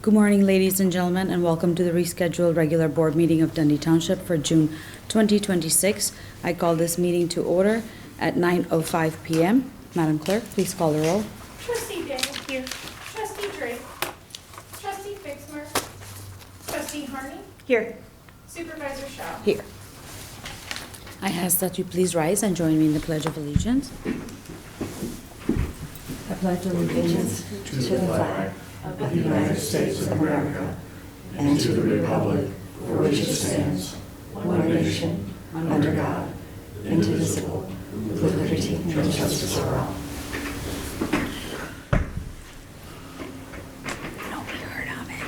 Good morning, ladies and gentlemen, and welcome to the rescheduled regular board meeting of Dundee Township for June 2026. I call this meeting to order at 9:05 p.m. Madam Clerk, please call the roll. Trustee Day. Here. Trustee Drake. Trustee Fixmer. Trustee Harney. Here. Supervisor Shaw. Here. I ask that you please rise and join me in the Pledge of Allegiance. I pledge allegiance to the flag of the United States of America and to the republic for which it stands, one nation, under God, indivisible, with liberty and justice for all. Nobody heard of it.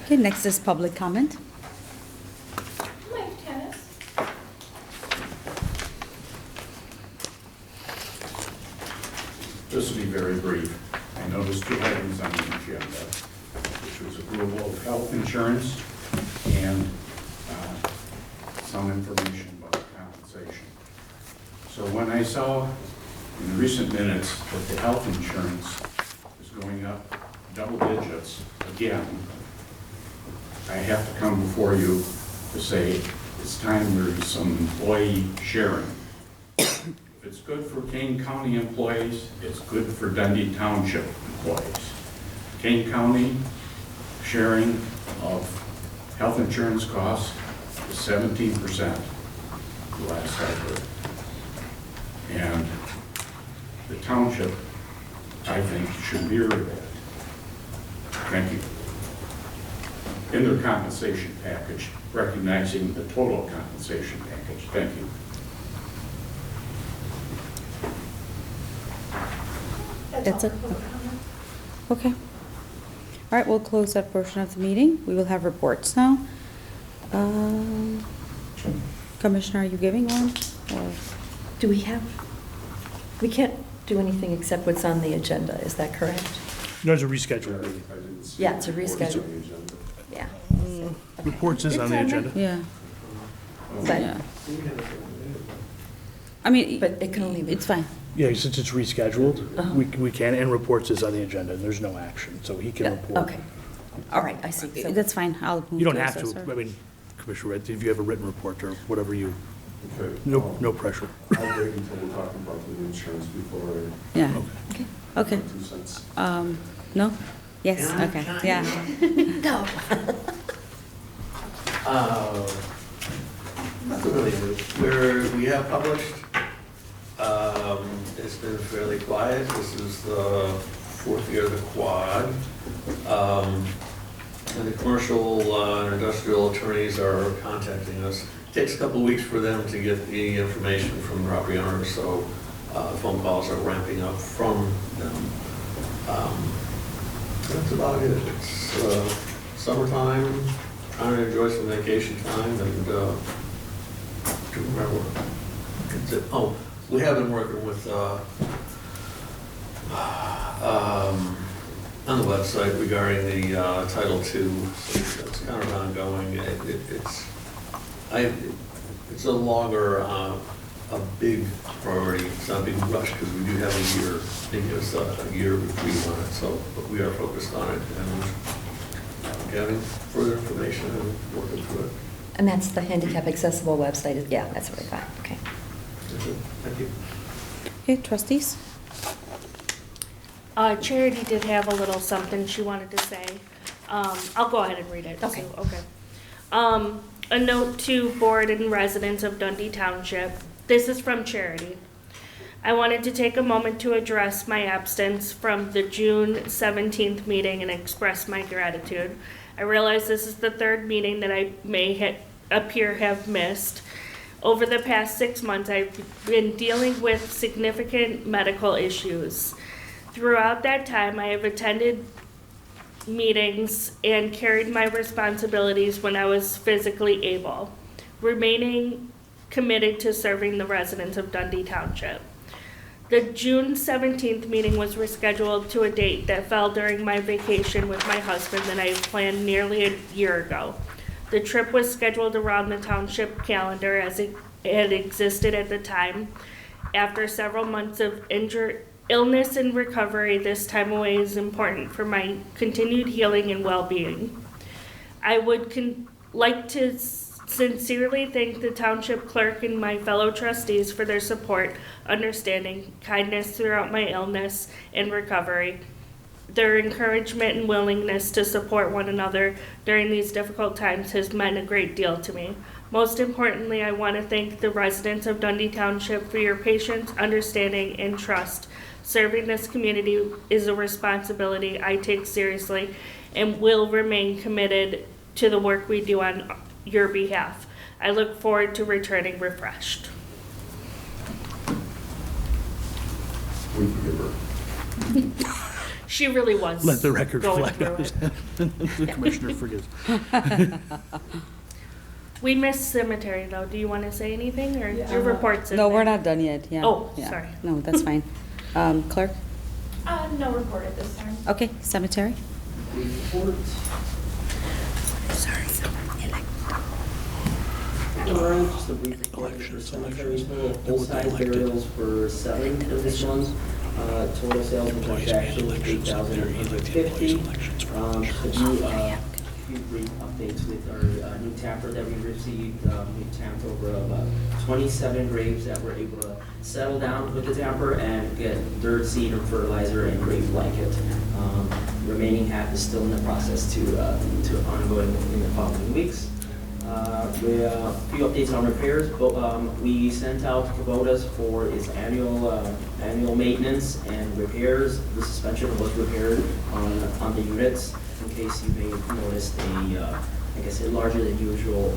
Okay, next is public comment. Mike Tennis. This will be very brief. I noticed two items on the agenda, which was approval of health insurance and some information about compensation. So when I saw in the recent minutes that the health insurance is going up double digits again, I have to come before you to say it's time there's some employee sharing. If it's good for Kane County employees, it's good for Dundee Township employees. Kane County sharing of health insurance costs is 17%, the last I heard. And the township, I think, should mirror that. Thank you. In their compensation package, recognizing the total compensation package. Thank you. That's it? Okay. All right, we'll close that portion of the meeting. We will have reports now. Commissioner, are you giving one? Or? Do we have, we can't do anything except what's on the agenda, is that correct? No, it's a reschedule. Yeah, it's a reschedule. Yeah. Reports is on the agenda. Yeah. But, Yeah. I mean, but it can only be. it's fine. Yeah, since it's rescheduled, Uh-huh. we can, and reports is on the agenda, and there's no action, so he can Yeah, report. okay. All right, I see. So- That's fine. I'll move You don't to have assessor. to, I mean, Commissioner Red, if you have a written report or whatever you, Okay. no pressure. I'll wait until we talk about the insurance before Yeah. Okay. Okay. 2 cents. No? Yes, okay, yeah. No. Nothing really new. We have published. It's been fairly quiet. This is the 4th year of the quad. And the commercial and industrial attorneys are contacting us. It takes a couple of weeks for them to get the information from the property owners, so phone calls are ramping up from them. That's about it. It's summertime, trying to enjoy some vacation time, and do remember. Oh, we have been working with on the website regarding the Title II. It's kind of ongoing. It's no longer a big priority. It's not a big rush because we do have a year. Maybe it's a year reprieve on it. So, but we are focused on it and getting further information and working through it. And that's the handicap accessible website, yeah, that's what I thought, okay. Thank you. Okay, trustees? Charity did have a little something she wanted to say. I'll go ahead and read it. Okay. So, okay. A note to board and residents of Dundee Township. This is from Charity. I wanted to take a moment to address my absence from the June 17th meeting and express my gratitude. I realize this is the third meeting that I may have missed. Over the past 6 months, I've been dealing with significant medical issues. Throughout that time, I have attended meetings and carried my responsibilities when I was physically able, remaining committed to serving the residents of Dundee Township. The June 17th meeting was rescheduled to a date that fell during my vacation with my husband that I had planned nearly a year ago. The trip was scheduled around the township calendar as it had existed at the time. After several months of Illness and recovery this time away is important for my continued healing and well-being. I would like to sincerely thank the township clerk and my fellow trustees for their support, understanding, kindness throughout my illness and recovery. Their encouragement and willingness to support one another during these difficult times has meant a great deal to me. Most importantly, I want to thank the residents of Dundee Township for your patience, understanding, and trust. Serving this community is a responsibility I take seriously and will remain committed to the work we do on your behalf. I look forward to returning refreshed. We forgive her. She really was. Let the record going reflect. through it. The commissioner forgives. We missed cemetery though. Do you want to say anything or your reports in No, there? we're not done yet, yeah. Oh, Yeah. sorry. No, that's fine. Clerk? No report at this time. Okay, cemetery? Report. Sorry. All right, just a brief report for cemeteries, full-size burials for 7 for this month. Total sales and transactions, 8,850. To do a few brief updates with our new tapper that we received. We tapped over 27 graves that were able to settle down with the tapper and get dirt, seed, and fertilizer and grave blanket. Remaining half is still in the process to ongoing in the following weeks. We a few updates on repairs. We sent out Kubotas for its annual maintenance and repairs. The suspension was repaired on the units. In case you may have noticed a larger than usual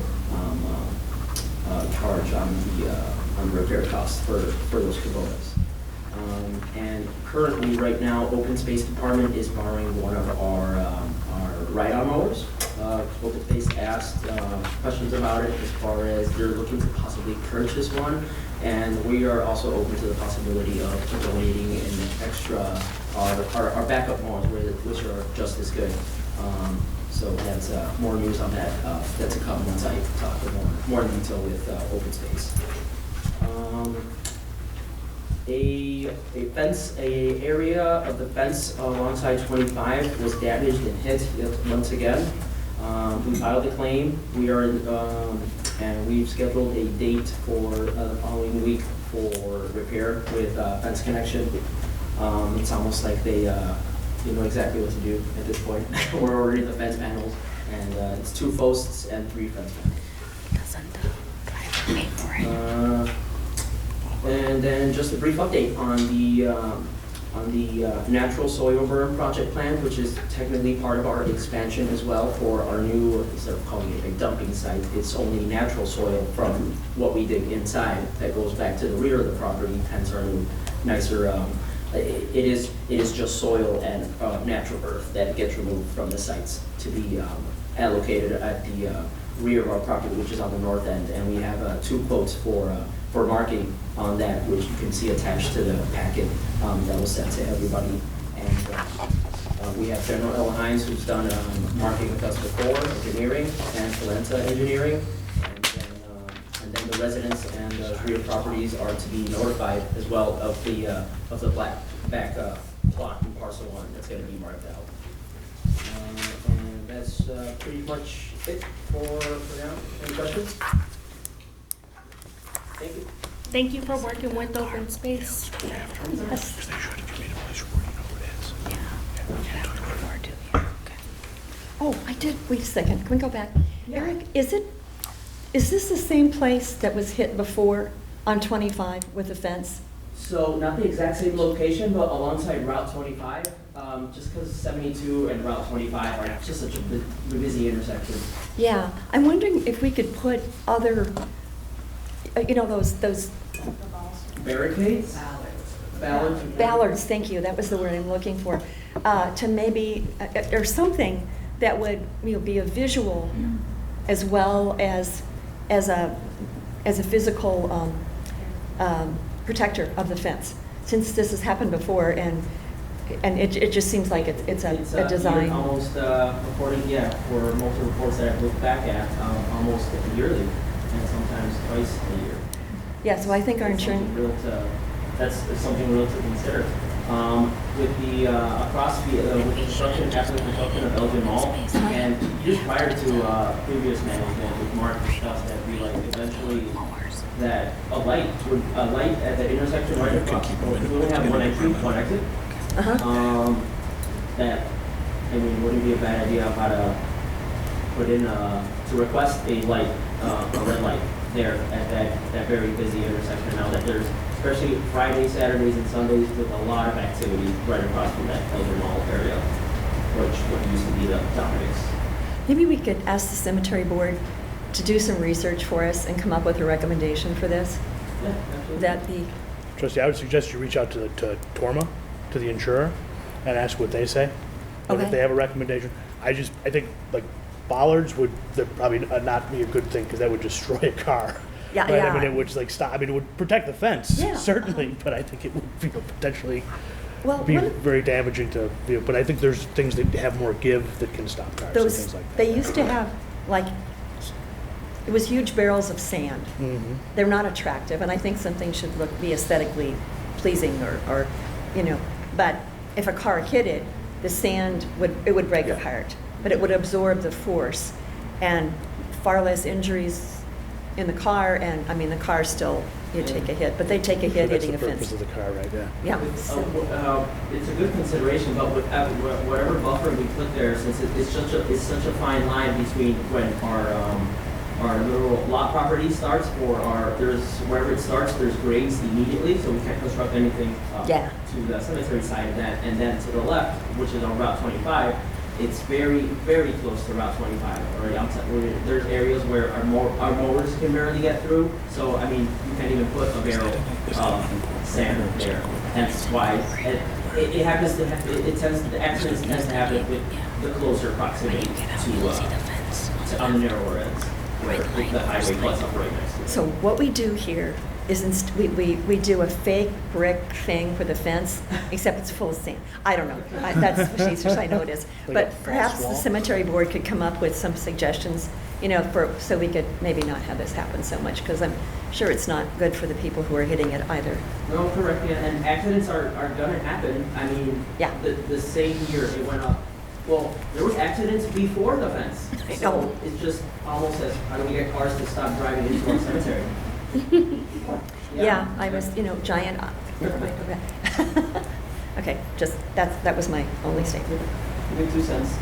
charge on the repair costs for those Kubotas. And currently, right now, Open Space Department is borrowing one of our ride-on mowers. Open Space asked questions about it as far as they're looking to possibly purchase one, and we are also open to the possibility of donating an extra, our backup mowers, which are just as good. So that's more news on that. That's a come once I talk more in detail with Open Space. A area of the fence alongside 25 was damaged and hit once again. We filed a claim. We are and we've scheduled a date for the following week for repair with Fence Connection. It's almost like they know exactly what to do at this point. We're ordering the fence panels, and it's 2 posts and 3 fence panels. Doesn't driver pay for it? And then just a brief update on the natural soil burn project plan, which is technically part of our expansion as well for our new, instead of calling it a dumping site, it's only natural soil from what we dig inside that goes back to the rear of the property, hence our new nicer, it is just soil and natural earth that gets removed from the sites to be allocated at the rear of our property, which is on the north end, and we have 2 quotes for marking on that, which you can see attached to the packet that was sent to everybody. And we have General Ella Hines, who's done marking with us before, engineering, and Talenta Engineering. And then the residents and rear properties are to be notified as well of the back plot in parcel 1 that's going to be marked out. And that's pretty much it for now. Any questions? Thank you. Thank you for working with Open Space. Oh, I did, wait a second, can we go back? Eric, is this the same place that was hit before on 25 with the fence? So not the exact same location, but alongside Route 25, just because 72 and Route 25 are just such a busy intersection. Yeah, I'm wondering if we could put other, those Barricades? ballards, thank you, that was the word I'm looking for, to maybe, or something that would, be a visual as well as a physical protector of the fence, since this has happened before, and it just seems like it's a design. Almost, according, for most of the reports that I've looked back at, almost yearly, and sometimes twice a year. Yeah, so I think our That's insurance, that's something real to consider. With the, across the, with the construction, after the construction of Elgin Mall, and just prior to, previous management, with Mark discussed that we like eventually, that a light at the intersection right across, we only have one exit. That, I mean, wouldn't be a bad idea how to put in, to request a light, a red light there at that very busy intersection now that there's, especially Fridays, Saturdays, and Sundays, with a lot of activity right across from that Elgin Mall area, which what used to be the Dominic's. Maybe we could ask the cemetery board to do some research for us and come up with a recommendation for this. Yeah, absolutely. Would that be, Trustee, I would suggest you reach out to Torma, to the insurer, and ask what they say. And Okay. if they have a recommendation. I think, like, bollards would probably not be a good thing, because that would destroy a car. Yeah, Right? yeah. I mean, it would just, like, stop, I mean, it would protect the fence, Yeah. certainly, but I think it would, potentially well, be what if very damaging to, but I think there's things that have more give that can stop cars and those, things like that. they used to have, like, it was huge barrels of sand. Mhm. They're not attractive, and I think something should be aesthetically pleasing or, but if a car hit it, the sand would break Yeah. apart, but it would absorb the force, and far less injuries in the car, and, I mean, the car still, you take a hit, but they take a hit hitting a That's the purpose fence. of the car, right, yeah. Yeah. It's a good consideration, but with whatever buffer we put there, since it's such a fine line between when our literal lot property starts, or wherever it starts, there's grades immediately, so we can't construct anything Yeah. to the cemetery side of that, and then to the left, which is on Route 25, it's very, very close to Route 25. Already, there's areas where our mowers can barely get through. So I mean, you can't even put a barrel of sand there. That's why it happens to. The accidents tends to happen with the closer proximity to on the narrower ends, where the highway butts up right next to it. So what we do here is we do a fake brick thing for the fence, except it's full of sand. I don't know. That's facetious, I know it is. Like a But false perhaps the wall? cemetery board could come up with some suggestions, so we could maybe not have this happen so much, because I'm sure it's not good for the people who are hitting it either. No, correct, yeah, and accidents are gonna happen. I mean, Yeah. the same year it went up. Well, there was accidents before the fence. I So know. it's just almost as, how do we get cars to stop driving into our cemetery? Yeah, I was, giant, never mind, okay. Okay, just, that was my only statement. Give me 2 cents.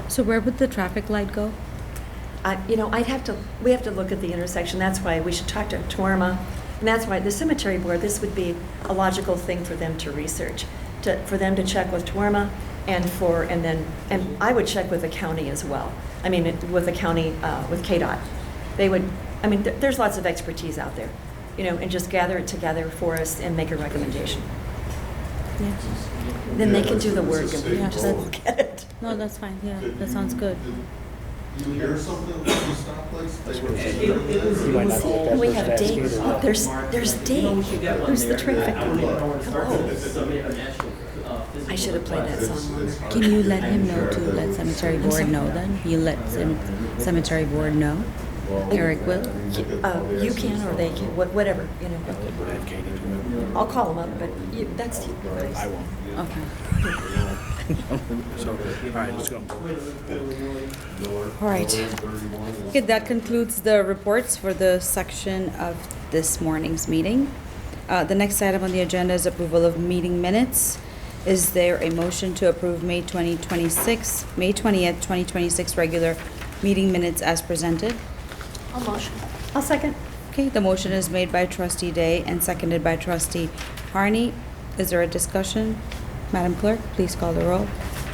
So where would the traffic light go? We have to look at the intersection, that's why we should talk to Torma, and that's why the cemetery board, this would be a logical thing for them to research, for them to check with Torma, and I would check with the county as well. I mean, with the county, with KDOT. There's lots of expertise out there, and just gather it together for us and make a recommendation. Yeah. Then they can do the work and we Yeah, can just that's- look at it. No, that's fine. Yeah, that sounds good. Did you hear something with the stoplights? They were- You might not look And we as have fast dates. either. There's dates. Who's the traffic? I wouldn't even know where to start Hello. to submit an actual, physical I should have played that request. song longer. Can you let him know to let cemetery board know then? You let cemetery board know? Eric will? You can or they can, whatever, I'll call them up, but that's you guys. I won't. Okay. So, all right, let's go. All right. Okay, that concludes the reports for the section of this morning's meeting. The next item on the agenda is approval of meeting minutes. Is there a motion to approve May 20th, 2026 regular meeting minutes as presented? I'll second. Okay, the motion is made by trustee Day and seconded by trustee Harney. Is there a discussion? Madam Clerk, please call the roll.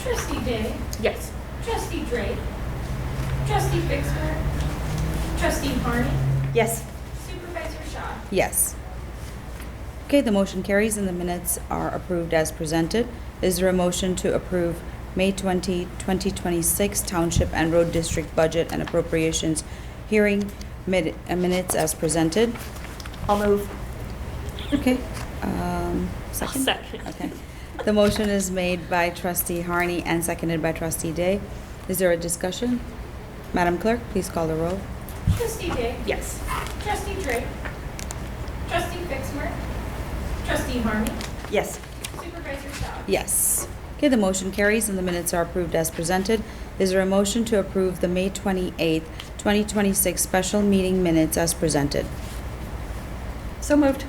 Trustee Day, Yes. Trustee Drake, Trustee Fixmer, Trustee Harney, Yes. Supervisor Shaw. Yes. Okay, the motion carries and the minutes are approved as presented. Is there a motion to approve May 20, 2026 Township and Road District Budget and Appropriations Hearing minutes as presented? I'll move. Okay, second? Second. Okay. The motion is made by trustee Harney and seconded by trustee Day. Is there a discussion? Madam Clerk, please call the roll. Trustee Day, Yes. Trustee Drake, Trustee Fixmer, Trustee Harney, Yes. Supervisor Shaw. Yes. Okay, the motion carries and the minutes are approved as presented. Is there a motion to approve the May 28th, 2026 special meeting minutes as presented? So moved.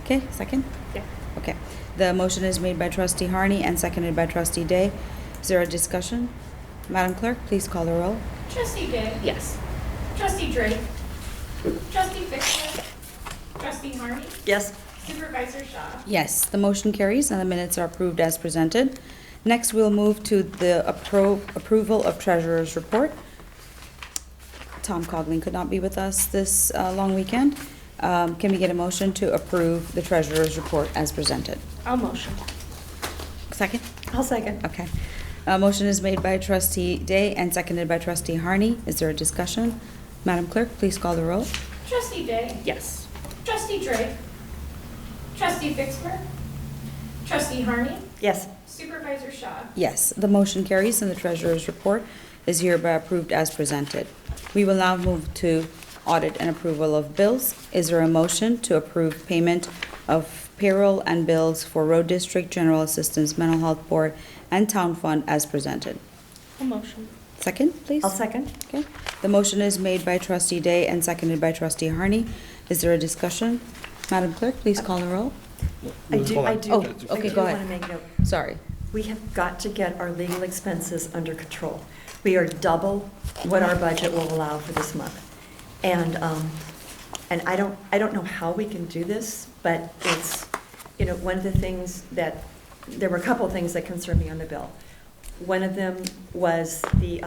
Okay, second? Yeah. Okay. The motion is made by trustee Harney and seconded by trustee Day. Is there a discussion? Madam Clerk, please call the roll. Trustee Day. Yes. Trustee Drake. Trustee Fixler. Trustee Harney. Yes. Supervisor Shaw. Yes, the motion carries and the minutes are approved as presented. Next, we'll move to the approval of treasurer's report. Tom Coughlin could not be with us this long weekend. Can we get a motion to approve the treasurer's report as presented? I'll motion. Second? I'll second. Okay. A motion is made by trustee Day and seconded by trustee Harney. Is there a discussion? Madam Clerk, please call the roll. Trustee Day. Yes. Trustee Drake. Trustee Fixler. Trustee Harney. Yes. Supervisor Shaw. Yes, the motion carries and the treasurer's report is hereby approved as presented. We will now move to audit and approval of bills. Is there a motion to approve payment of payroll and bills for Road District, General Assistance, Mental Health Board, and Town Fund as presented? I'll motion. Second, please? I'll second. Okay. The motion is made by trustee Day and seconded by trustee Harney. Is there a discussion? Madam Clerk, please call the roll. I do, Hold on. I do. Oh, okay, go ahead. I do want to make note. Sorry. We have got to get our legal expenses under control. We are double what our budget will allow for this month. And I don't know how we can do this, but it's, one of the things that, there were a couple of things that concerned me on the bill. One of them was the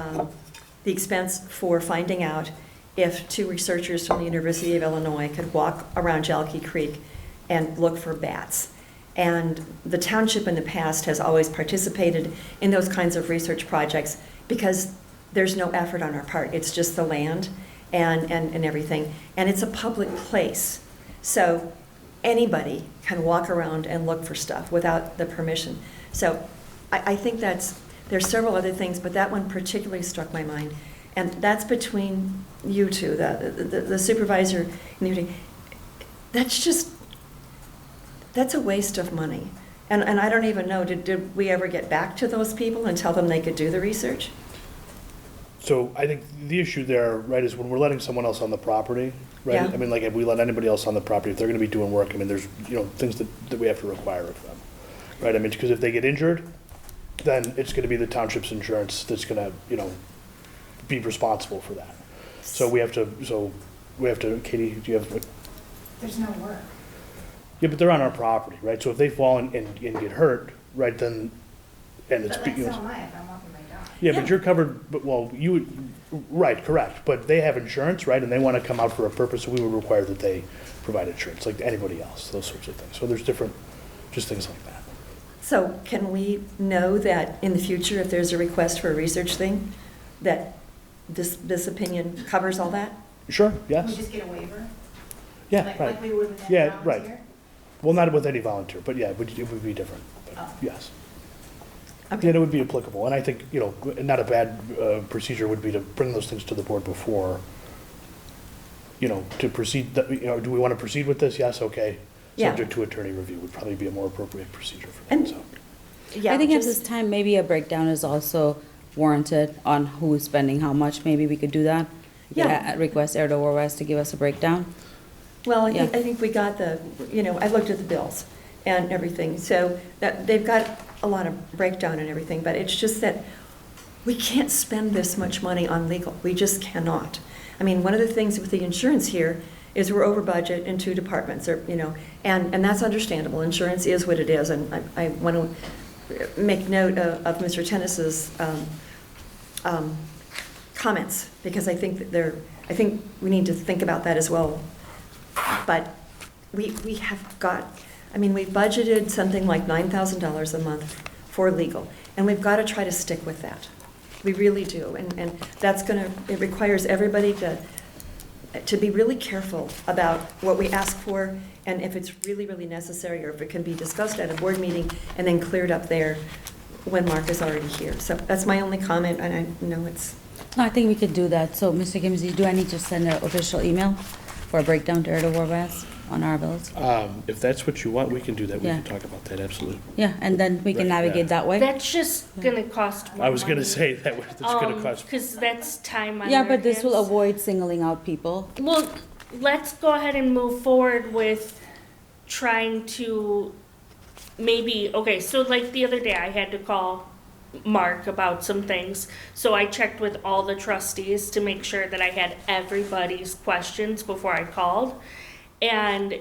expense for finding out if 2 researchers from the University of Illinois could walk around Jalkey Creek and look for bats. And the township in the past has always participated in those kinds of research projects because there's no effort on our part. It's just the land and everything. And it's a public place. So anybody can walk around and look for stuff without the permission. So I think there's several other things, but that one particularly struck my mind. And that's between you two, the supervisor and you. That's a waste of money. And I don't even know, did we ever get back to those people and tell them they could do the research? So I think the issue there, right, is when we're letting someone else on the property, right? Yeah. I mean, like, if we let anybody else on the property, if they're gonna be doing work, I mean, there's, things that we have to require of them, right? I mean, because if they get injured, then it's gonna be the township's insurance that's gonna, be responsible for that. So we have to, Katie, do you have, There's no work. yeah, but they're on our property, right? So if they fall and get hurt, right, then, and it's. But like, so am I if I'm walking my dog. Yeah, but you're covered, but, well, right, correct, but they have insurance, right, and they want to come out for a purpose, so we would require that they provide insurance, like anybody else, those sorts of things. So there's different, just things like that. So can we know that in the future, if there's a request for a research thing, that this opinion covers all that? Sure, We yes, just get a waiver? yeah, Like right. we would with any Yeah, volunteer? right. Well, not with any volunteer, but yeah, it would be different, but Oh. yes. Okay. Yeah, it would be applicable, and I think, not a bad procedure would be to bring those things to the board before, to proceed, do we want to proceed with this? Yes, okay. Yeah. Subject to attorney review would probably be a more appropriate procedure for And- that, so. Yeah, I think at just- this time, maybe a breakdown is also warranted on who's spending how much. Maybe we could do that. We could Yeah. Request Erdo Warwest to give us a breakdown. Well, Yeah. I think we got I looked at the bills and everything, so that they've got a lot of breakdown and everything, but it's just that we can't spend this much money on legal. We just cannot. I mean, one of the things with the insurance here is we're over budget in 2 departments, and that's understandable. Insurance is what it is, and I want to make note of Mr. Tennis's comments, because I think I think we need to think about that as well. But we have got, we've budgeted something like $9,000 a month for legal, and we've got to try to stick with that. We really do, and that's it requires everybody to be really careful about what we ask for, and if it's really, really necessary, or if it can be discussed at a board meeting and then cleared up there when Mark is already here. So that's my only comment, and I know it's... No, I think we could do that. So, Mr. Kimsey, do I need to send an official email for a breakdown to Erdo Warwest? on our bills? If that's what you want, we can do that. We Yeah. can talk about that, absolutely. Yeah, and then we can Right, yeah. navigate that way? That's just gonna cost more I was gonna money. say that it's gonna cost. Because that's time on Yeah, their but this will hands. avoid singling out people. Well, let's go ahead and move forward with trying to maybe, okay, so like the other day I had to call Mark about some things. So I checked with all the trustees to make sure that I had everybody's questions before I called. And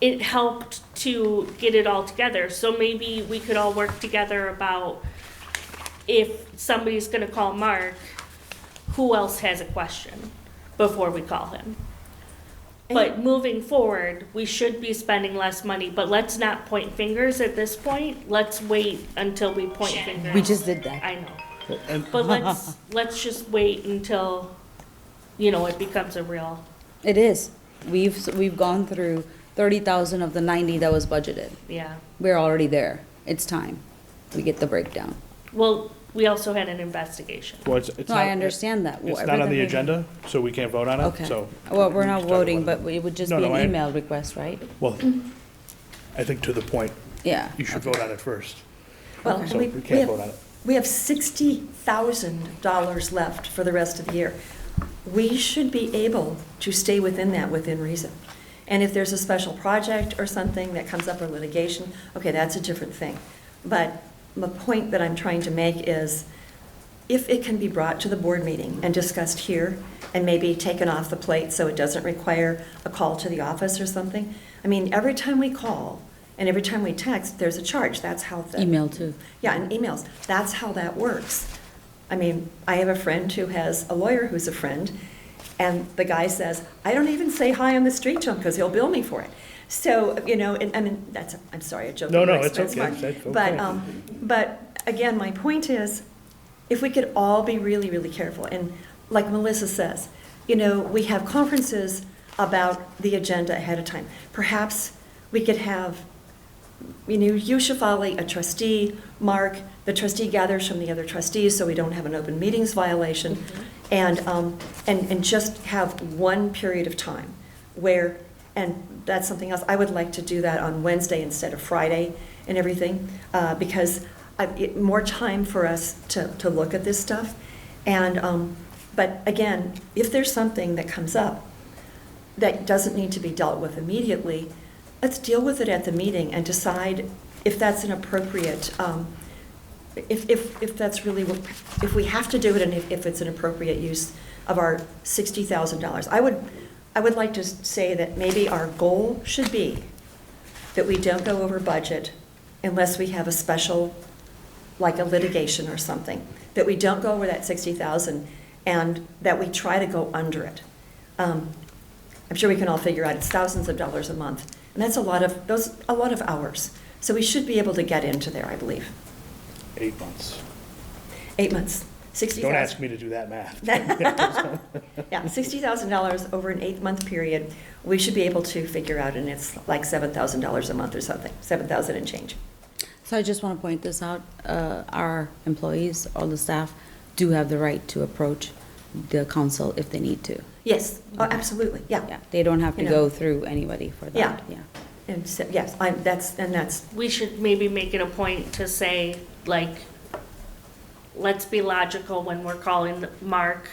it helped to get it all together. So maybe we could all work together about if somebody's gonna call Mark, who else has a question before we call him? But moving forward, we should be spending less money, but let's not point fingers at this point. Let's wait until we point fingers. We just did that. I know. And But let's just wait until, it becomes a real, It is. We've gone through 30,000 of the 90 that was budgeted. yeah. We're already there. It's time. We get the breakdown. Well, we also had an investigation. well, it's No, not. I understand that. It's not on the Everything we- agenda, so we can't vote on it, Okay. so. Well, we're we not can talk voting, about but it would just No, be no, an I- email request, right? Well, I think to the point, Yeah. you should okay. vote on it first. Well, So we we can't have- vote on it. We have $60,000 left for the rest of the year. We should be able to stay within that within reason. And if there's a special project or something that comes up or litigation, okay, that's a different thing. But the point that I'm trying to make is, if it can be brought to the board meeting and discussed here and maybe taken off the plate so it doesn't require a call to the office or something. I mean, every time we call and every time we text, there's a charge. That's how the. Email too. Yeah, and emails. That's how that works. I mean, I have a friend who has a lawyer who's a friend, and the guy says, I don't even say hi on the street to him because he'll bill me for it. So, and I mean, I'm sorry, a joke. No, at your it's expense, okay. Mark. That's okay. But again, my point is, if we could all be really, really careful, and like Melissa says, we have conferences about the agenda ahead of time. Perhaps we could have, you Shafali, a trustee, Mark, the trustee gathers from the other trustees so we don't have an open meetings violation, and just have one period of time where, and that's something else, I would like to do that on Wednesday instead of Friday and everything, because more time for us to look at this stuff. And, but again, if there's something that comes up that doesn't need to be dealt with immediately, let's deal with it at the meeting and decide if that's an appropriate, if that's really, if we have to do it and if it's an appropriate use of our $60,000. I would like to say that maybe our goal should be that we don't go over budget unless we have a special, like a litigation or something, that we don't go over that 60,000 and that we try to go under it. I'm sure we can all figure out it's thousands of dollars a month, and that's a lot of hours. So we should be able to get into there, I believe. 8 months. 8 months, 60,000. Don't ask me to do that math. Yeah, $60,000 over an 8-month period, we should be able to figure out, and it's like $7,000 a month or something, 7,000 and change. So I just want to point this out. Our employees, all the staff, do have the right to approach the council if they need to. Yes, oh, absolutely, yeah. Yeah, they don't have to You know. go through anybody for that. Yeah. And so, yes, that's, We should maybe make it a point to say, like, let's be logical when we're calling Mark.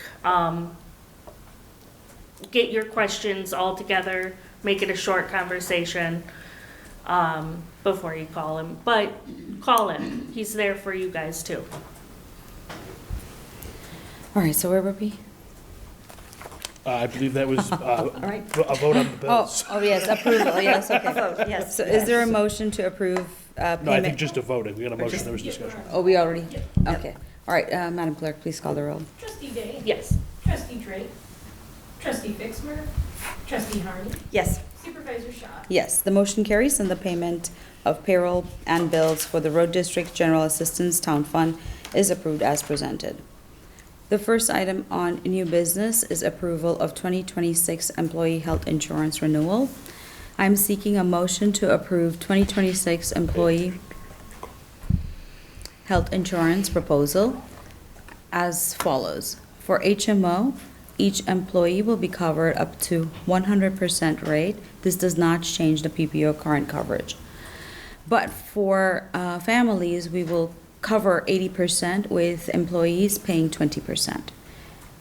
Get your questions all together, make it a short conversation before you call him. But call him. He's there for you guys too. All right, so where were we? I believe that was right. a vote on the bills. Oh, yes, approval, yes, a okay. vote, yes. So is there a motion to approve payment? No, I think just a vote. We got a motion, there was discussion. Oh, we already, okay. All right, Madam Clerk, please call the roll. Trustee Day? Yes. Trustee Drake? Trustee Fixmer? Trustee Harney? Yes, Supervisor Shaw? Yes, the motion carries and the payment of payroll and bills for the Road District General Assistance Town Fund is approved as presented. The first item on new business is approval of 2026 employee health insurance renewal. I'm seeking a motion to approve 2026 employee health insurance proposal as follows. For HMO, Each employee will be covered up to 100% rate. This does not change the PPO current coverage. But for families, we will cover 80% with employees paying 20%.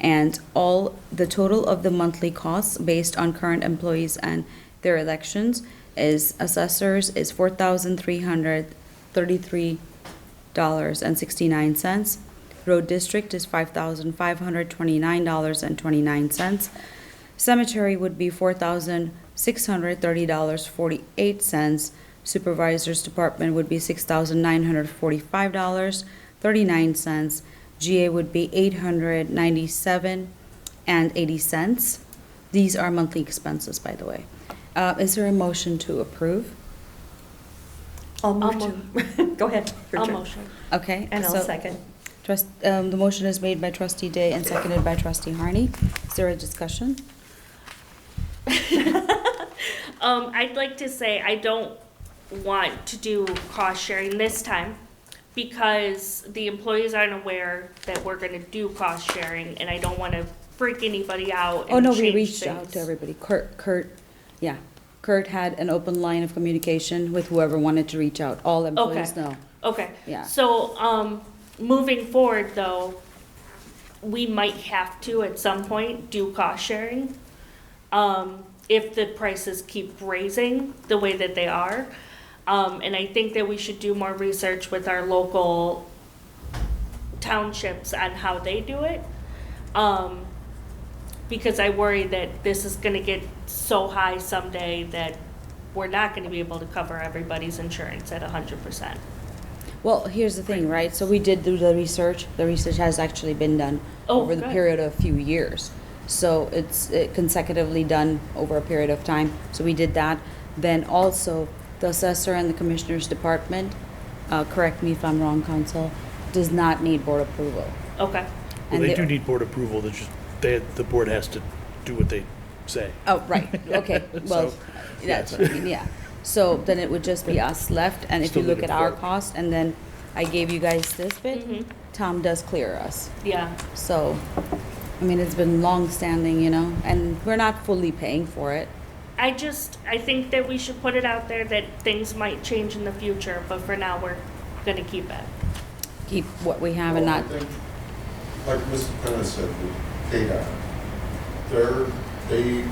And the total of the monthly costs based on current employees and their elections is assessors is $4,333.69. Road district is $5,529.29. Cemetery would be $4,630.48. Supervisor's department would be $6,945.39. GA would be $897.80. These are monthly expenses, by the way. Is there a motion to approve? I'll move to, go ahead. your I'll turn. motion. Okay. And I'll so second. The motion is made by trustee Day and seconded by trustee Harney. Is there a discussion? I'd like to say I don't want to do cost sharing this time because the employees aren't aware that we're gonna do cost sharing, and I don't wanna freak anybody out Oh, and no, we change reached out things. to everybody. Kurt had an open line of communication with whoever wanted to reach out. All employees know. Okay. Yeah. So, moving forward though, we might have to at some point do cost sharing. If the prices keep raising the way that they are. And I think that we should do more research with our local townships on how they do it. Because I worry that this is gonna get so high someday that we're not gonna be able to cover everybody's insurance at 100%. Well, here's the thing, right? So we did do the research. The research has actually been done Oh, over the good. period of a few years. So it's consecutively done over a period of time. So we did that. Then also, the assessor and the commissioner's department, correct me if I'm wrong, counsel, does not need board approval. Okay, Well, And they they- do need board approval, the board has to do what they say. Oh, right, okay, well, So, that's what I mean, yeah. So then it would just be us left, and if you Still look need at a our vote. cost, and then I gave you guys this bit, Mhm. Tom does clear us. yeah. So, I mean, it's been long-standing, you know, and we're not fully paying for it. I think that we should put it out there that things might change in the future, but for now, we're gonna keep it. Keep what we have and Well, not, I think, like Mr. Penna said, with KDOT, they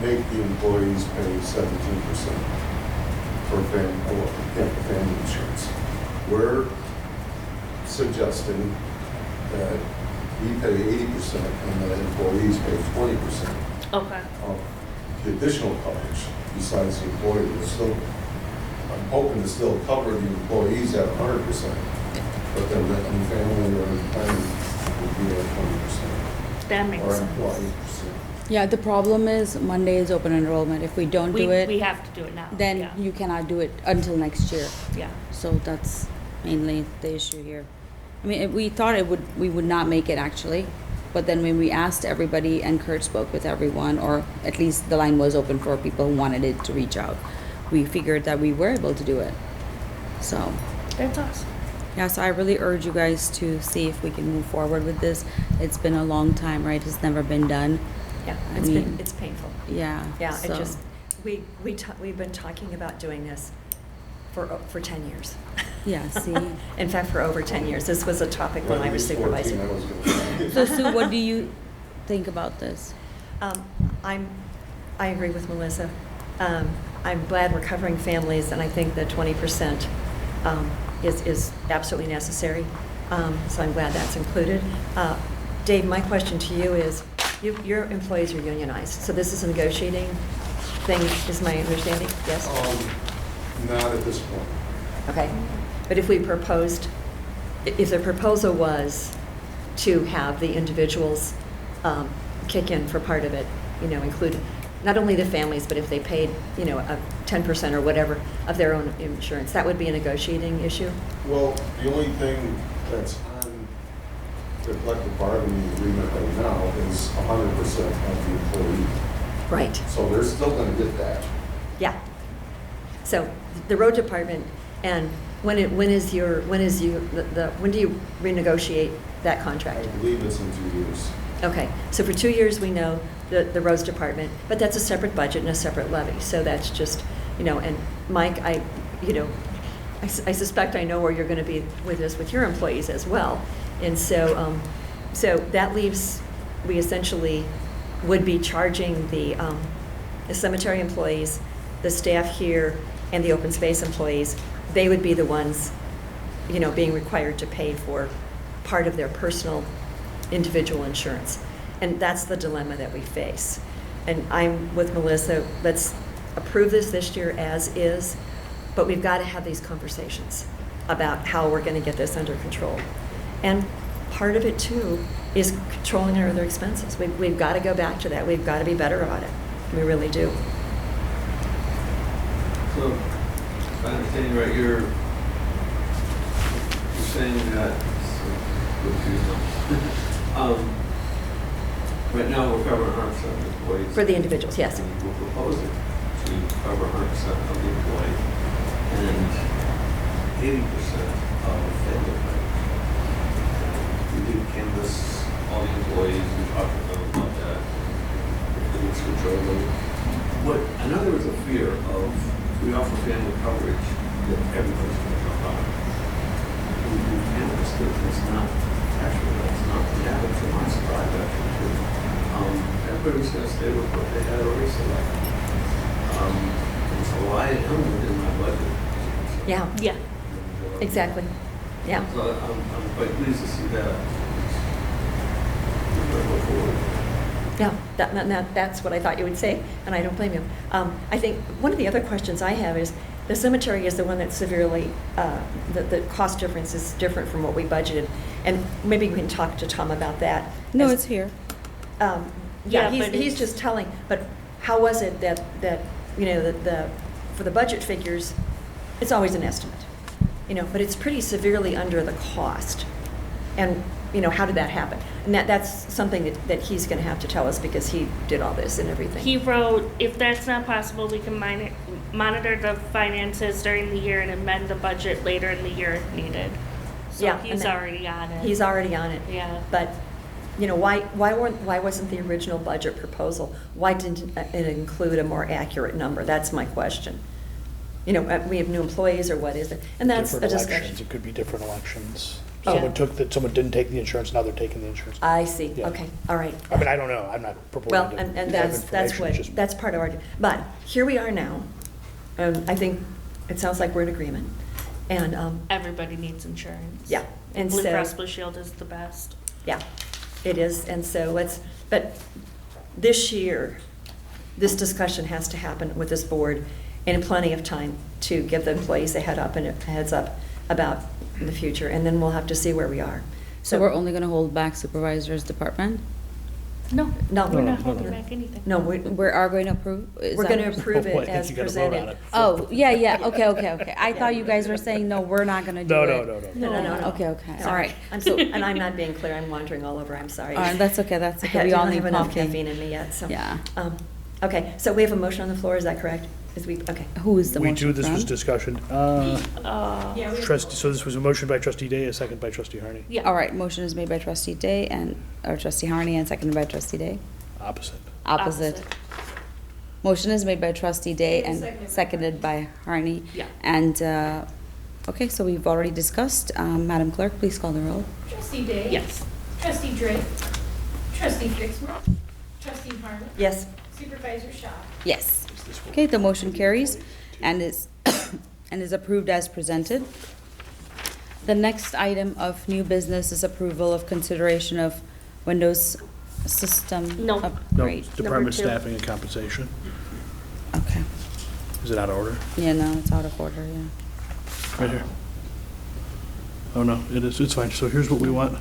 make the employees pay 17% for family insurance. We're suggesting that we pay 80% and the employees pay 20% Okay, of the additional coverage besides the employee. I'm hoping to still cover the employees at 100%, but then the family or friend would be at 20%. that makes Or sense. employee percent. yeah, the problem is Monday is open enrollment. If we don't do We it, have to do it now. then Yeah. you cannot do it until next year. Yeah, So that's mainly the issue here. I mean, we thought we would not make it actually, but then when we asked everybody and Kurt spoke with everyone, or at least the line was open for people who wanted it to reach out, we figured that we were able to do it. So, that's awesome. yeah, so I really urge you guys to see if we can move forward with this. It's been a long time, right? It's never been done. Yeah, I mean- it's painful. Yeah. Yeah, so- it just, we've been talking about doing this for 10 years. Yeah, see. In fact, for over 10 years. This was a topic when I was 14, supervisor. I was gonna say. So Sue, what do you think about this? I agree with Melissa. I'm glad we're covering families, and I think the 20% is absolutely necessary. So I'm glad that's included. Dave, my question to you is, your employees are unionized, so this is a negotiating thing, is my understanding? Yes? Not at this point. Okay. But if we proposed, if the proposal was to have the individuals kick in for part of it, you know, include not only the families, but if they paid, you know, a 10% or whatever of their own insurance, that would be a negotiating issue? Well, the only thing that's on the collective bargaining agreement right now is 100% of the employee. Right. So they're still gonna get that. Yeah. So the road department, and when do you renegotiate that I contract? believe it's in 2 years. Okay, so for 2 years, we know the roads department, but that's a separate budget and a separate levy, so that's just, and Mike, I suspect I know where you're gonna be with this, with your employees as well. And so, so that leaves, we essentially would be charging the cemetery employees, the staff here, and the open space employees. They would be the ones, being required to pay for part of their personal individual insurance. And that's the dilemma that we face. And I'm with Melissa, let's approve this year as is, but we've got to have these conversations about how we're going to get this under control. And part of it too is controlling our other expenses. We've got to go back to that. We've got to be better about it. We really do. So, if I understand you right, you're saying that, right now we're covering 100% of the employees. For the individuals, yes. And we're proposing to cover 100% of the employee and 80% of family members. We did canvass all the employees, we talked to them about that. If they would switch over. I know there was a fear of, if we offer family coverage, that everybody's going to drop out. We canvassed it, it's not, actually, that's not the average, I'm not surprised actually too. Everybody's going to stay with what they had already selected. And so I am within my budget. Yeah, Yeah. exactly. Yeah. So I'm quite pleased to see that. We're going forward. Yeah, that's what I thought you would say, and I don't blame you. I think one of the other questions I have is, the cemetery is the one that's severely, the cost difference is different from what we budgeted. And maybe we can talk to Tom about that. No, As- it's here. Yeah, but he's it's- just telling, but how was it that for the budget figures, it's always an estimate, but it's pretty severely under the cost. And, how did that happen? And that's something that he's going to have to tell us, because he did all this and everything. He wrote, if that's not possible, we can monitor the finances during the year and amend the budget later in the year if needed. So Yeah, he's and that- already on it. He's already on it. Yeah. But, why wasn't the original budget proposal, why didn't it include a more accurate number? That's my question. We have new employees, or what is it? And that's a Different discussion. elections, it could be different elections. Oh. Someone didn't take the insurance, now they're taking the insurance. I see, Yeah. okay, all right. I mean, I don't know, I'm not Well, purporting to and have that's information, just- that's part of our, but here we are now. I think it sounds like we're in agreement. And, Everybody needs insurance. yeah, and Blue so. Cross Blue Shield is the best. Yeah, it is, and so but this year, this discussion has to happen with this board in plenty of time to give the employees a heads up about the future, and then we'll have to see where we are. So we're only going to hold back supervisor's department? No, No, we're not no, holding no. back anything. No, We are going to approve? Is we're that- going to approve Oh, boy, I it think as you gotta vote on presented. it. Oh, yeah, okay. I thought you guys were saying, no, we're not going to do No, it. No. Okay, all right. And I'm not being clear, I'm wandering all over, I'm sorry. All right, that's okay. I We all don't need have enough coffee. caffeine in me yet, so. Yeah. Okay, so we have a motion on the floor, is that correct? Okay. Who is the We motion do, this was from? discussion. Yeah, we have Trustee, so this was a motion by trustee Day, a second by trustee Harney. Yeah. All right, motion is made by trustee Day or trustee Harney, and seconded by trustee Day. Opposite. Opposite. Motion is made by trustee Day and Second. seconded by Harney. Yeah. And, okay, so we've already discussed. Madam Clerk, please call the roll. Trustee Day? Yes. Trustee Drake? Trustee Fixmer? Trustee Harmon? Yes, Supervisor Shaw? Yes. Okay, the motion carries and is, and is approved as presented. The next item of new business is approval of consideration of Windows system No. No, upgrade. department two. staffing and compensation. Okay, Is it out of order? yeah, no, it's out of order, yeah. Right here. Oh, no, it is, it's fine. So here's what we want.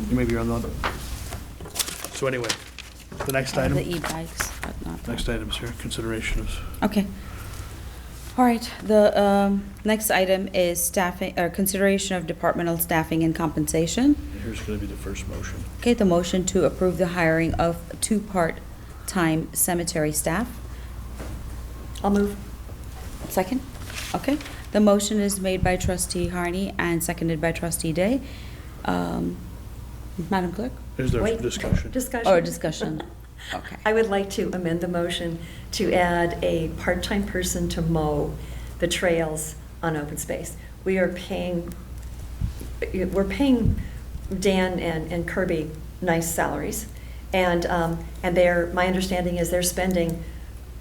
Maybe you're on the, so anyway, the next item, The e-bikes, but not. next item is here, consideration of, Okay. All right, the next item is staffing, or consideration of departmental staffing and compensation. here's gonna be the first motion. Okay, the motion to approve the hiring of 2 part-time cemetery staff. I'll move. Second? Okay. The motion is made by trustee Harney and seconded by trustee Day. Madam Clerk? Is there Wait. discussion? Discussion. Or discussion? Okay. I would like to amend the motion to add a part-time person to mow the trails on open space. We're paying Dan and Kirby nice salaries, and my understanding is they're spending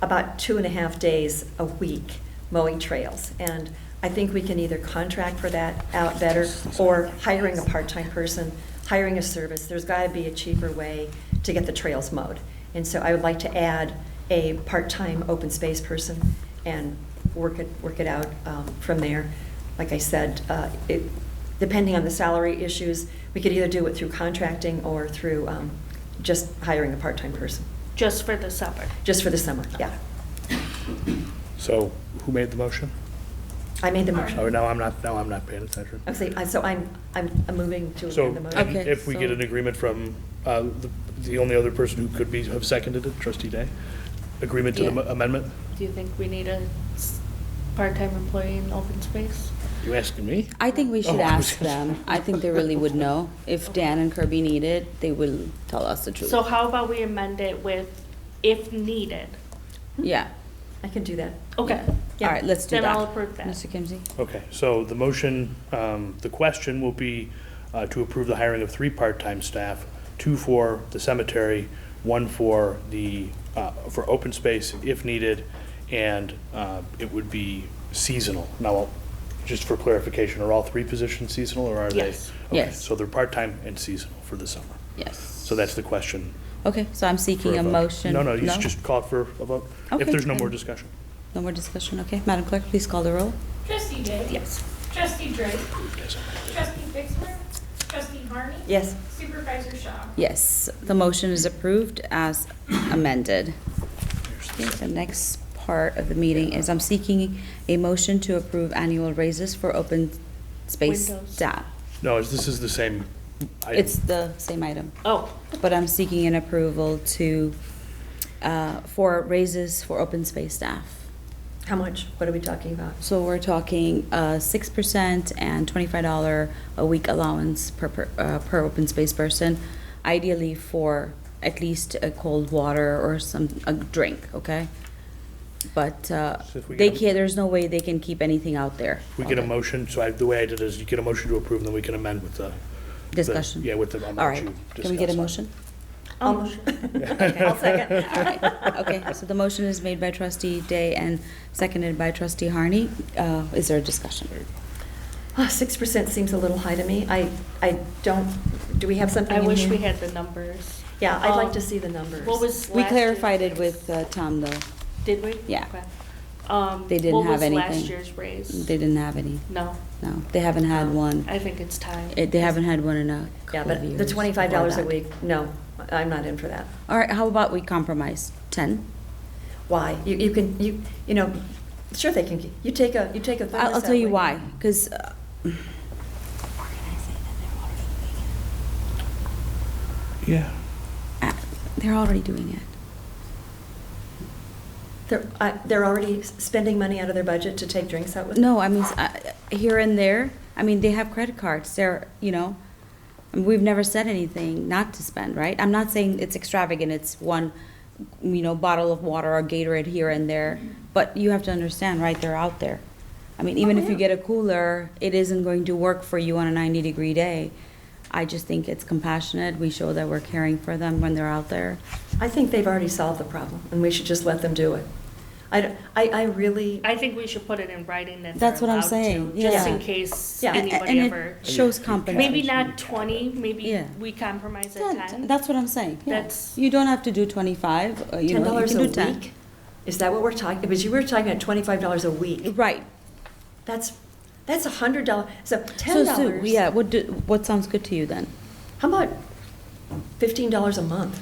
about 2.5 days a week mowing trails. And I think we can either contract for that out better, or hiring a part-time person, hiring a service. There's got to be a cheaper way to get the trails mowed. And so I would like to add a part-time open space person and work it out from there. Like I said, depending on the salary issues, we could either do it through contracting or through just hiring a part-time person, Just for the summer. just for the summer, yeah. So who made the motion? I made the motion. Oh, now I'm not paying attention. Okay, so I'm moving to So, amend the motion. and Okay, if we get so- an agreement from the only other person who could have seconded it, trustee Day, agreement to the Yeah. amendment? Do you think we need a part-time employee in open space? You asking me? I think we should Oh, I was ask gonna them. I think they really would know. If Dan and Kirby need it, they will tell us the truth. So how about we amend it with if needed? Yeah. I can do that. Okay. Yeah. All right, let's do Then that. I'll approve that. Mr. Kimsey? Okay, so the motion, the question will be to approve the hiring of 3 part-time staff, 2 for the cemetery, 1 for for open space if needed, and it would be seasonal. Now, just for clarification, are all 3 positions seasonal, or are they? Yes. Okay, Yes. so they're part-time and seasonal for the summer. Yes. So that's the question. Okay, so I'm for seeking a vote. motion. No, you just called for a vote. If Okay, there's no more then. discussion. No more discussion, okay. Madam Clerk, please call the roll. Trustee Day? Yes. Trustee Drake? Yes. Trustee Fixmer? Trustee Harney? Yes. Supervisor Shaw? Yes, the motion is approved as amended. Okay, the next part of the meeting is I'm seeking a motion to approve annual raises for open space Windows. staff. No, this is the same item. It's the same item, Oh, but I'm seeking an approval for raises for open space staff. How much? What are we talking about? So we're talking 6% and $25 a week allowance per open space person, ideally for at least a cold water or a drink, okay? But if we they get a- can't, there's no way they can keep anything out there. If we get a motion, so the way I did it is you get a motion to approve, and then we can amend with the. Discussion. Yeah, with the amount All right, you can we get a discussed. motion? Okay, I'll second. All right, okay, so the motion is made by trustee Day and seconded by trustee Harney. Is there a discussion? 6% seems a little high to me. I don't, do we have something I in wish here? we had the numbers. Yeah, I'd like to Um, see the numbers. What was We last clarified year's it raise? with Tom, though. Did we? Yeah. Okay. They didn't have What was last anything. year's raise? They didn't have any, No. no. They haven't had one. I think it's time. They haven't had one in a Yeah, couple of but years. the $25 a before that. week, no, I'm not in for that. All right, how about we compromise? 10? Why? You can, you know, sure they can, you take a thermos I'll tell you that why, way. because. Yeah. They're already doing it. They're already spending money out of their budget to take drinks out with? No, I mean, here and there, I mean, they have credit cards, we've never said anything not to spend, right? I'm not saying it's extravagant, it's one, bottle of water or Gatorade here and there, but you have to understand, right, they're out there. I mean, even if you yeah. get a cooler, it isn't going to work for you on a 90-degree day. I just think it's compassionate, we show that we're caring for them when they're out there. I think they've already solved the problem, and we should just let them do it. I really, I think we should put it in writing that That's they're what I'm allowed to, saying, Just yeah. in case Yeah. anybody And ever. it shows compensation. Maybe not 20, maybe Yeah. we compromise at 10. That's what I'm saying, yeah. That's- You don't have to do 25, you $10 can a do 10. week? Is that what we're talking, because you were talking about $25 a week. Right. That's $100, so So $10. Sue, yeah, what sounds good to you then? How about $15 a month?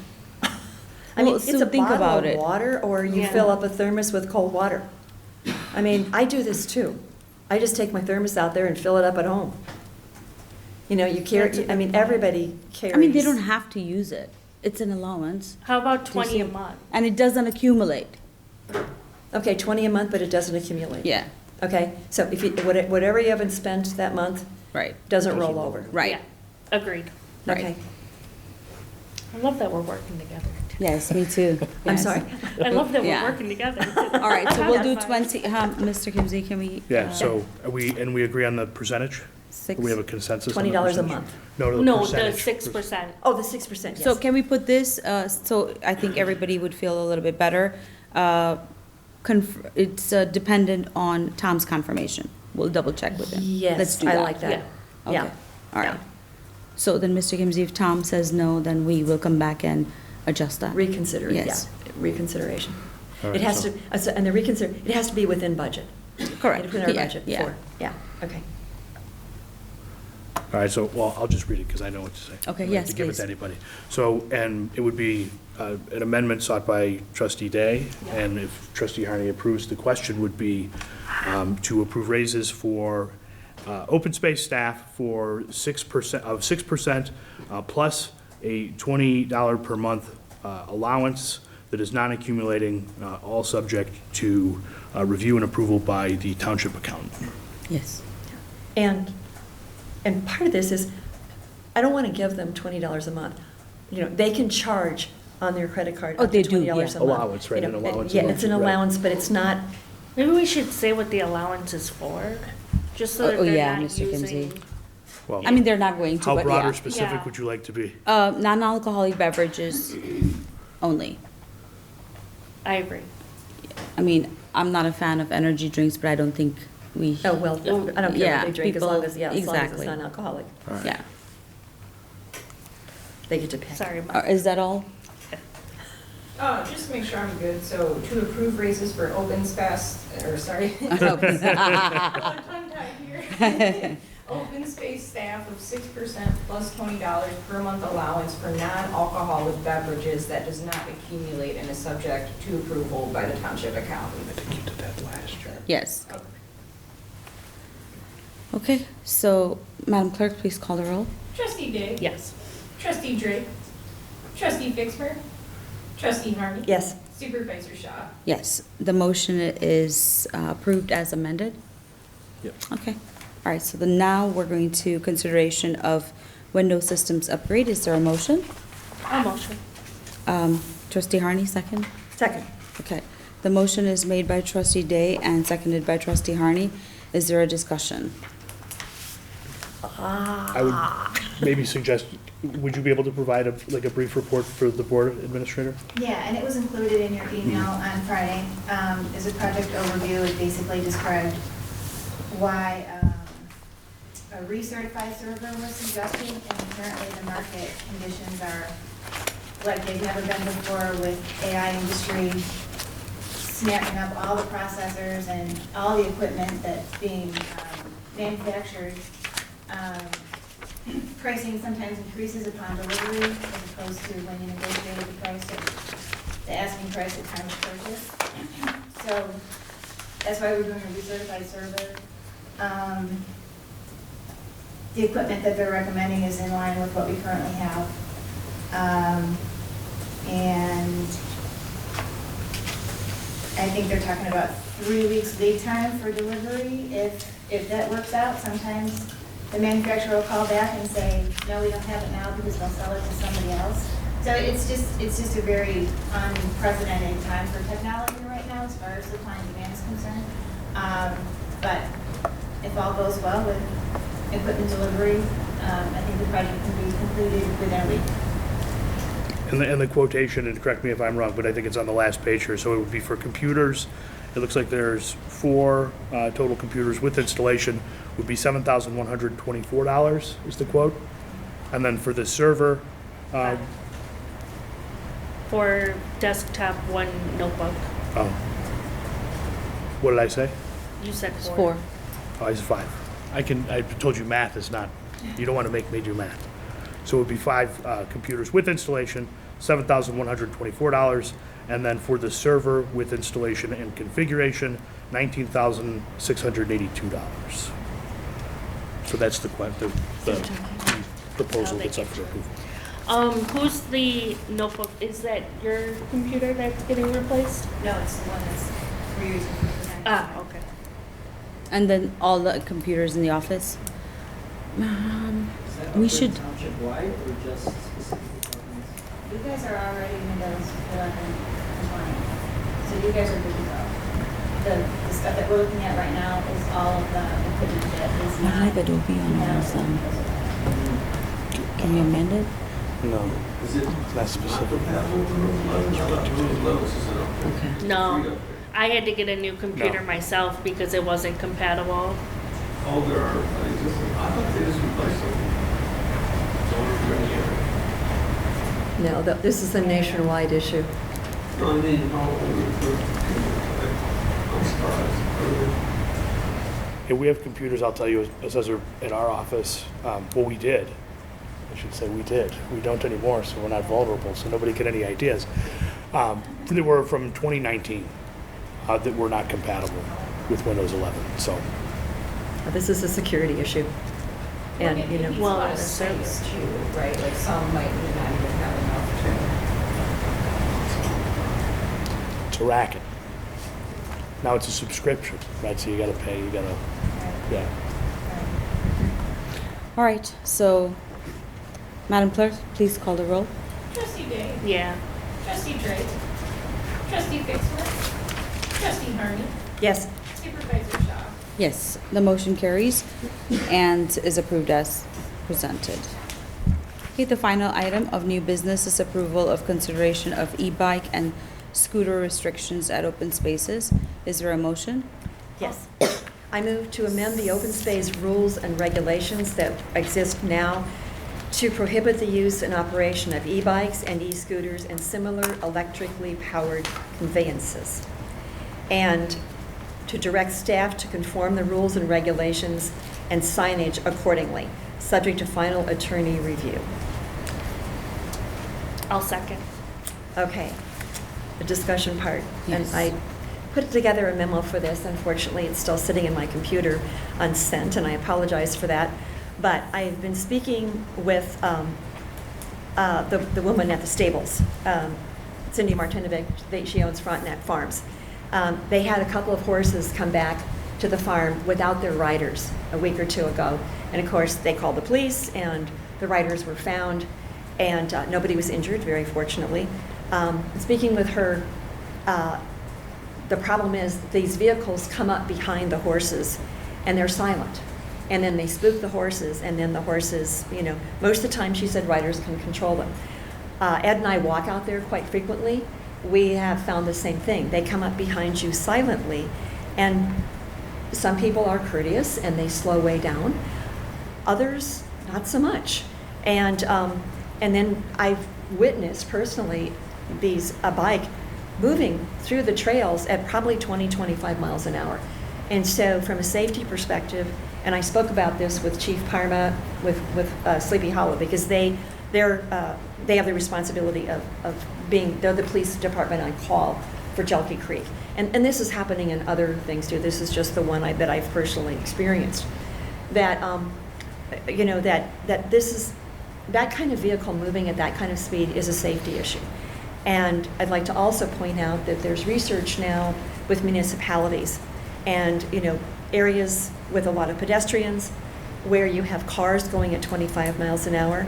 I mean, Well, it's Sue, a think bottle about of it. water, or you Yeah. fill up a thermos with cold water. I mean, I do this too. I just take my thermos out there and fill it up at home. You That's a carry, good I mean, point. everybody carries. I mean, they don't have to use it. It's an allowance. How about Do you 20 a see? month? And it doesn't accumulate. Okay, 20 a month, but it doesn't accumulate. Yeah, Okay, so if you, whatever you haven't spent that month right, doesn't roll over. right. Yeah, agreed. Right. Okay. I love that we're working together. Yes, me too. I'm Yes. sorry? I love that Yeah. we're working together. All right, so we'll do That's 20, Mr. Kimsey, can we? Yeah, so we agree on the percentage? Six. We have a consensus on the $20 a percentage? month. No, the No, the percentage. 6%. Oh, the 6%, yes. So can we put this, so I think everybody would feel a little bit better. It's dependent on Tom's confirmation. We'll double check with him. Let's Yes, do I that. like that. Okay, Yeah. all right. Yeah. So then, Mr. Kimsey, if Tom says no, then we will come back and adjust that. Reconsider, yeah, Yes. reconsideration. All It right, has so- to, and the reconsider, it has to be within budget. Correct. Within our Yeah, budget yeah. for, yeah, okay. All right, so, well, I'll just read it because I know what to say. Okay, I don't have yes, to give it please. to anybody. So, and it would be an amendment sought by trustee Day, and if trustee Harney approves, the question would be to approve raises for open space staff for 6% plus a $20 per month allowance that is non-accumulating, all subject to review and approval by the township accountant. Yes. And part of this is, I don't want to give them $20 a month. You know, they can charge on their credit card Oh, up they to do, $20 yeah. a month. Allowance, right, You an know, allowance Yeah, is it's an right. allowance, but it's not, Maybe we should say what the allowance is for, just so that Oh, they're yeah, not Mr. using. Kimsey. Well, I mean, they're not going to, how but broad or yeah. specific Yeah. would you like to be? Non-alcoholic beverages only. I agree. I mean, I'm not a fan of energy drinks, but I don't think we. oh, well, I don't care Yeah, what they drink, as people- long as, yeah, as long as it's exactly. non-alcoholic. All right. Yeah. They get to pick. Sorry, Mom. Is that all? Just to make sure I'm good, so to approve raises for open space, or sorry. Oh, Tongue-tied here. Open space staff of 6% plus $20 per month allowance for non-alcoholic beverages that does not accumulate and is subject to approval by the township accountant. I think you did that last year. Yes. Okay, so, Madam Clerk, please call the roll. Trustee Day? Yes. Trustee Drake? Trustee Fixmer? Trustee Harney? Yes, Supervisor Shaw? Yes, the motion is approved as amended. Yep. Okay, all right, so then now we're going to consideration of window systems upgrade. Is there a motion? I'll motion. Trustee Harney, second? second. Okay, the motion is made by trustee Day and seconded by trustee Harney. Is there a discussion? I would maybe suggest, would you be able to provide a brief report for the board administrator? Yeah, and it was included in your email on Friday. As a project overview, it basically described why a recertified server was suggested, and currently the market conditions are like they've never been before, with AI industry snapping up all the processors and all the equipment that's being manufactured. Pricing sometimes increases upon delivery as opposed to when you negotiate the price of the asking price at time of purchase. So that's why we're doing a recertified server. The equipment that they're recommending is in line with what we currently have. And I think they're talking about 3 weeks lead time for delivery. If that works out, sometimes the manufacturer will call back and say, no, we don't have it now because they'll sell it to somebody else. So it's just a very unprecedented time for technology right now as far as supply and demand is concerned. But if all goes well with equipment delivery, I think the project can be completed within a week. And the quotation, and correct me if I'm wrong, but I think it's on the last page here, so it would be for computers. It looks like there's 4 total computers with installation, would be $7,124 is the quote. And then for the server, For desktop, 1 notebook. oh, what did I say? You said It's 4. 4. Oh, it's 5. I told you math is not, you don't want to make me do math. So it would be 5 computers with installation, $7,124. And then for the server with installation and configuration, $19,682. So that's the proposal that's up for approval. Who's the notebook? Is that your computer that's getting replaced? No, it's the one that's we're using for design. Okay. And then all the computers in the office? Is that We upgrade should- township-wide or just specific departments? You guys are already Windows 11 compliant, so you guys are good to go. The stuff that we're looking at right now is all of the equipment that is I not. like Adobe on ours, can you amend it? No, Is it it's not specific. compatible with Windows 11? Windows is an Okay. No, I had to get a new computer No. myself because it wasn't compatible. Oh, there are, I thought they just replaced them. So we're in here. No, this is a nationwide issue. No, I mean, I'm surprised. Yeah, we have computers, I'll tell you, as are in our office, well, we did. I should say we did. We don't anymore, so we're not vulnerable, so nobody get any ideas. They were from 2019 that were not compatible with Windows 11, so. This is a security issue. And, you know, Well, Well, a lot of it's space too, right? Like some might not even have enough to. It's a racket. Now it's a subscription, right? So you gotta pay, you gotta, yeah. All right, so, Madam Clerk, please call the roll. Trustee Day, Yeah. trustee Drake, trustee Fixler, trustee Harney, yes, supervisor Shaw. Yes, the motion carries and is approved as presented. Okay, the final item of new business is approval of consideration of e-bike and scooter restrictions at open spaces. Is there a motion? yes. I move to amend the open space rules and regulations that exist now to prohibit the use and operation of e-bikes and e-scooters and similar electrically powered conveyances. And to direct staff to conform the rules and regulations and signage accordingly, subject to final attorney review. I'll second. Okay, the discussion part. Yes. And I put together a memo for this. Unfortunately, it's still sitting in my computer unsent, and I apologize for that. But I've been speaking with the woman at the stables, Cindy Martinovic. She owns Frontenac Farms. They had a couple of horses come back to the farm without their riders a week or two ago. And of course, they called the police, and the riders were found, and nobody was injured, very fortunately. Speaking with her, the problem is these vehicles come up behind the horses, and they're silent. And then they spook the horses, and then the horses, you know, most of the time, she said, riders can control them. Ed and I walk out there quite frequently. We have found the same thing. They come up behind you silently, and some people are courteous and they slow way down. Others, not so much. And then I've witnessed personally a bike moving through the trails at probably 20, 25 miles an hour. And so from a safety perspective, and I spoke about this with Chief Parma, with Sleepy Hollow, because they have the responsibility of they're the police department on call for Jelke Creek. And this is happening in other things too. This is just the one that I've personally experienced. That, you know, that this is, that kind of vehicle moving at that kind of speed is a safety issue. And I'd like to also point out that there's research now with municipalities and, you know, areas with a lot of pedestrians where you have cars going at 25 miles an hour.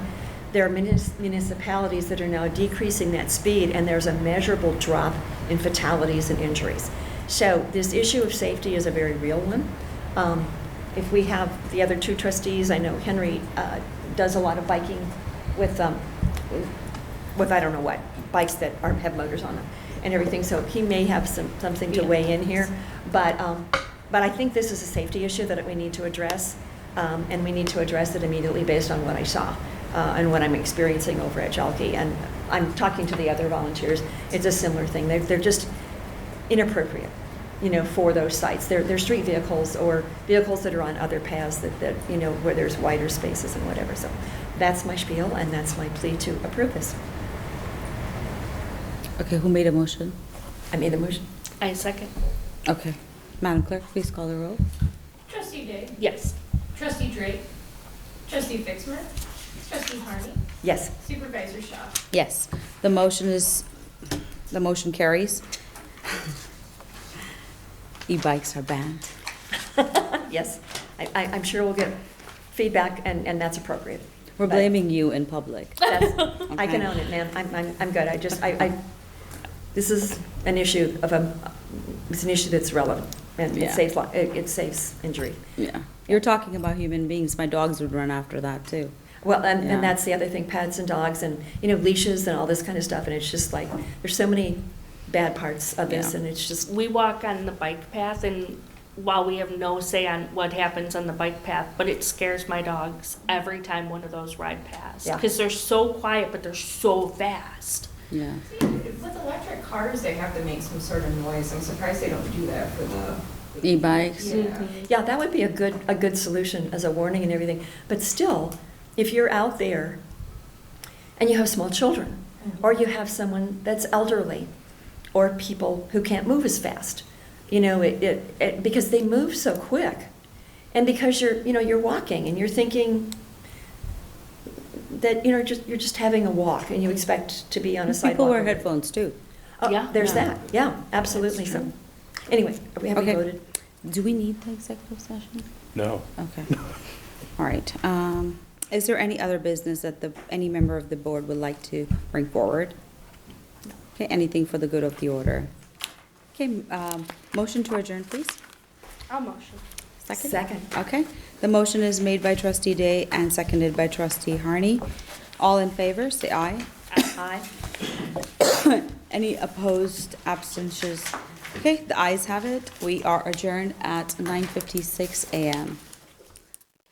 There are municipalities that are now decreasing that speed, and there's a measurable drop in fatalities and injuries. So this issue of safety is a very real one. If we have the other two trustees, I know Henry does a lot of biking with I don't know what, bikes that have motors on them and everything, so he may have something to weigh in here. But I think this is a safety issue that we need to address, and we need to address it immediately based on what I saw. And what I'm experiencing over at Jelke. And I'm talking to the other volunteers. It's a similar thing. They're just inappropriate, you know, for those sites. They're street vehicles or vehicles that are on other paths that you know, where there's wider spaces and whatever. So that's my spiel, and that's my plea to approve this. Okay, who made a motion? I made the motion. I second. Okay, Madam Clerk, please call the roll. Trustee Day, Yes. trustee Drake, trustee Fixmer, trustee Harney, Yes. supervisor Shaw. Yes, the motion carries. E-bikes are banned. Yes. I'm sure we'll get feedback, and that's appropriate. We're But- blaming you in public. That's, I can Okay. own it, ma'am. I'm good. This is an issue it's an issue that's relevant, and Yeah. it saves injury. Yeah. You're talking about human beings. My dogs would run after that too. Well, Yeah. and that's the other thing, pets and dogs and, leashes and all this kind of stuff, and it's just like, there's so many bad parts of this, Yeah. and it's just, We walk on the bike path, and while we have no say on what happens on the bike path, but it scares my dogs every time one of those ride past. Yeah. Because they're so quiet, but they're so fast. Yeah. With electric cars, they have to make some sort of noise. I'm surprised they don't do that for the. E-bikes. Yeah. yeah, that would be a good solution as a warning and everything. But still, if you're out there and you have small children, or you have someone that's elderly, or people who can't move as fast, because they move so quick, and because you're walking and you're thinking that you're just having a walk and you expect to be on a sidewalk. People wear headphones too. Oh, Yeah. there's Yeah. that. Yeah, absolutely. That's So, true. anyway, have we Okay. voted? Do we need the executive session? No. Okay. All right. Is there any other business that any member of the board would like to bring forward? Okay, anything for the good of the order? Okay, motion to adjourn, please. I'll motion. Second? Second. Okay. The motion is made by trustee Day and seconded by trustee Harney. All in favor, say aye. Aye. Any opposed, abstentions? Okay, the ayes have it. We are adjourned at 9:56 a.m.